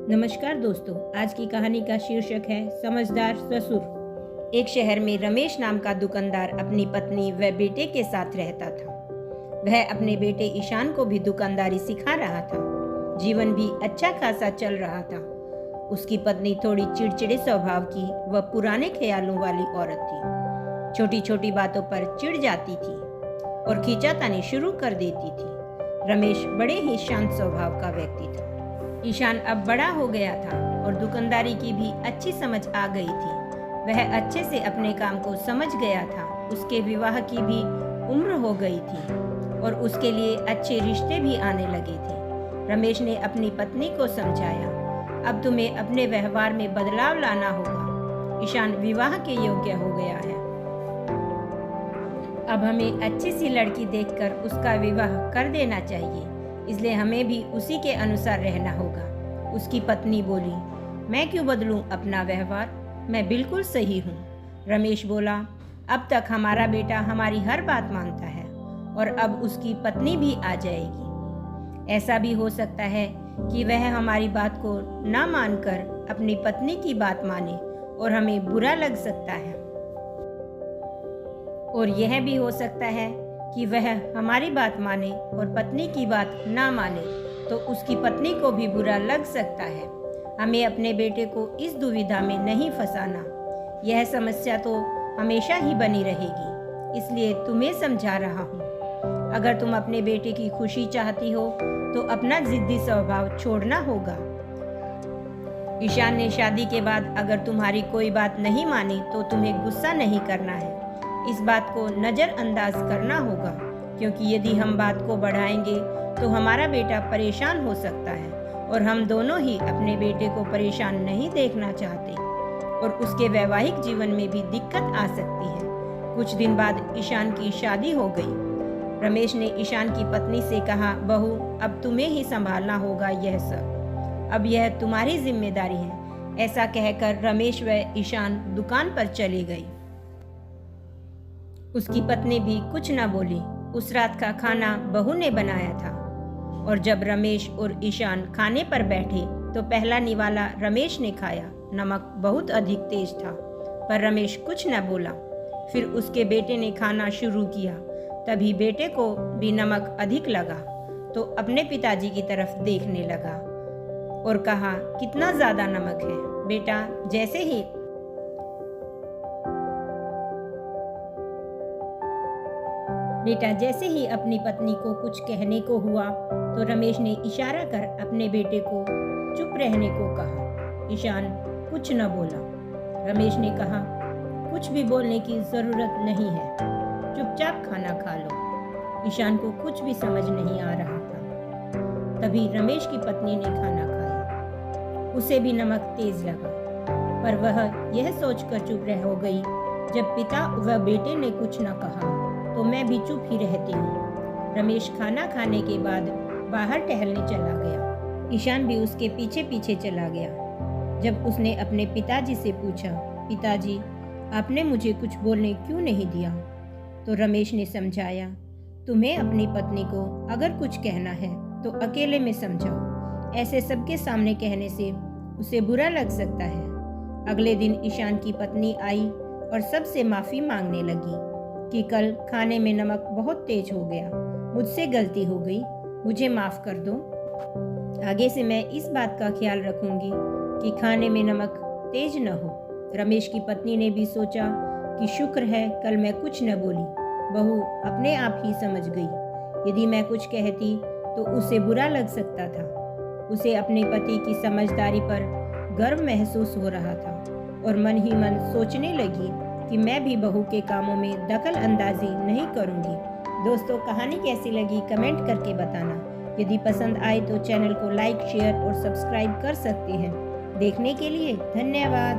नमस्कार दोस्तों, आज की कहानी का शीर्षक है समझदार ससुर। एक शहर में रमेश नाम का दुकानदार अपनी पत्नी व बेटे के साथ रहता था। वह अपने बेटे ईशान को भी दुकानदारी सिखा रहा था। जीवन भी अच्छा खासा चल रहा था। उसकी पत्नी थोड़ी चिड़चिड़े स्वभाव की व पुराने ख्यालों वाली औरत थी। छोटी छोटी बातों पर चिढ़ जाती थी और खींचातानी शुरू कर देती थी। रमेश बड़े ही शांत स्वभाव का व्यक्ति था। ईशान अब बड़ा हो गया था और दुकानदारी की भी अच्छी समझ आ गई थी। वह अच्छे से अपने काम को समझ गया था। उसके विवाह की भी उम्र हो गई थी और उसके लिए अच्छे रिश्ते भी आने लगे थे। रमेश ने अपनी पत्नी को समझाया, अब तुम्हें अपने व्यवहार में बदलाव लाना होगा। ईशान विवाह के योग्य हो गया है। अब हमें अच्छी सी लड़की देखकर उसका विवाह कर देना चाहिए, इसलिए हमें भी उसी के अनुसार रहना होगा। उसकी पत्नी बोली, मैं क्यों बदलूं अपना व्यवहार, मैं बिल्कुल सही हूँ। रमेश बोला, अब तक हमारा बेटा हमारी हर बात मानता है और अब उसकी पत्नी भी आ जाएगी। ऐसा भी हो सकता है कि वह हमारी बात को ना मानकर अपनी पत्नी की बात माने और हमें बुरा लग सकता है। और यह भी हो सकता है कि वह हमारी बात माने और पत्नी की बात ना माने तो उसकी पत्नी को भी बुरा लग सकता है। हमें अपने बेटे को इस दुविधा में नहीं फंसाना। यह समस्या तो हमेशा ही बनी रहेगी, इसलिए तुम्हें समझा रहा हूँ। अगर तुम अपने बेटे की खुशी चाहती हो तो अपना जिद्दी स्वभाव छोड़ना होगा। ईशान ने शादी के बाद अगर तुम्हारी कोई बात नहीं मानी तो तुम्हें गुस्सा नहीं करना है। इस बात को नज़रअंदाज करना होगा, क्योंकि यदि हम बात को बढ़ाएंगे तो हमारा बेटा परेशान हो सकता है और हम दोनों ही अपने बेटे को परेशान नहीं देखना चाहते और उसके वैवाहिक जीवन में भी दिक्कत आ सकती है। कुछ दिन बाद ईशान की शादी हो गई। रमेश ने ईशान की पत्नी से कहा, बहू, अब तुम्हें ही संभालना होगा यह सब, अब यह तुम्हारी जिम्मेदारी है। ऐसा कहकर रमेश व ईशान दुकान पर चले गए। उसकी पत्नी भी कुछ न बोली। उस रात का खाना बहू ने बनाया था और जब रमेश और ईशान खाने पर बैठे तो पहला निवाला रमेश ने खाया। नमक बहुत अधिक तेज था, पर रमेश कुछ न बोला। फिर उसके बेटे ने खाना शुरू किया। तभी बेटे को भी नमक अधिक लगा तो अपने पिताजी की तरफ देखने लगा और कहा, कितना ज्यादा नमक है। बेटा जैसे ही अपनी पत्नी को कुछ कहने को हुआ तो रमेश ने इशारा कर अपने बेटे को चुप रहने को कहा। ईशान कुछ न बोला। रमेश ने कहा, कुछ भी बोलने की जरूरत नहीं है, चुपचाप खाना खा लो। ईशान को कुछ भी समझ नहीं आ रहा था। तभी रमेश की पत्नी ने खाना खाया। उसे भी नमक तेज लगा, पर वह यह सोचकर चुप रह हो गई, जब पिता व बेटे ने कुछ न कहा तो मैं भी चुप ही रहती हूँ। रमेश खाना खाने के बाद बाहर टहलने चला गया। ईशान भी उसके पीछे पीछे चला गया। जब उसने अपने पिताजी से पूछा, पिताजी, आपने मुझे कुछ बोलने क्यों नहीं दिया? तो रमेश ने समझाया, तुम्हें अपनी पत्नी को अगर कुछ कहना है तो अकेले में समझाओ। ऐसे सबके सामने कहने से उसे बुरा लग सकता है। अगले दिन ईशान की पत्नी आई और सबसे माफ़ी मांगने लगी कि कल खाने में नमक बहुत तेज हो गया, मुझसे गलती हो गई, मुझे माफ़ कर दो। आगे से मैं इस बात का ख्याल रखूंगी कि खाने में नमक तेज न हो। रमेश की पत्नी ने भी सोचा कि शुक्र है कल मैं कुछ न बोली। बहू अपने आप ही समझ गई। यदि मैं कुछ कहती तो उसे बुरा लग सकता था। उसे अपने पति की समझदारी पर गर्व महसूस हो रहा था और मन ही मन सोचने लगी कि मैं भी बहू के कामों में दखल अंदाजी नहीं करूंगी। दोस्तों, कहानी कैसी लगी कमेंट करके बताना। यदि पसंद आए तो चैनल को लाइक, शेयर और सब्सक्राइब कर सकते हैं। देखने के लिए धन्यवाद।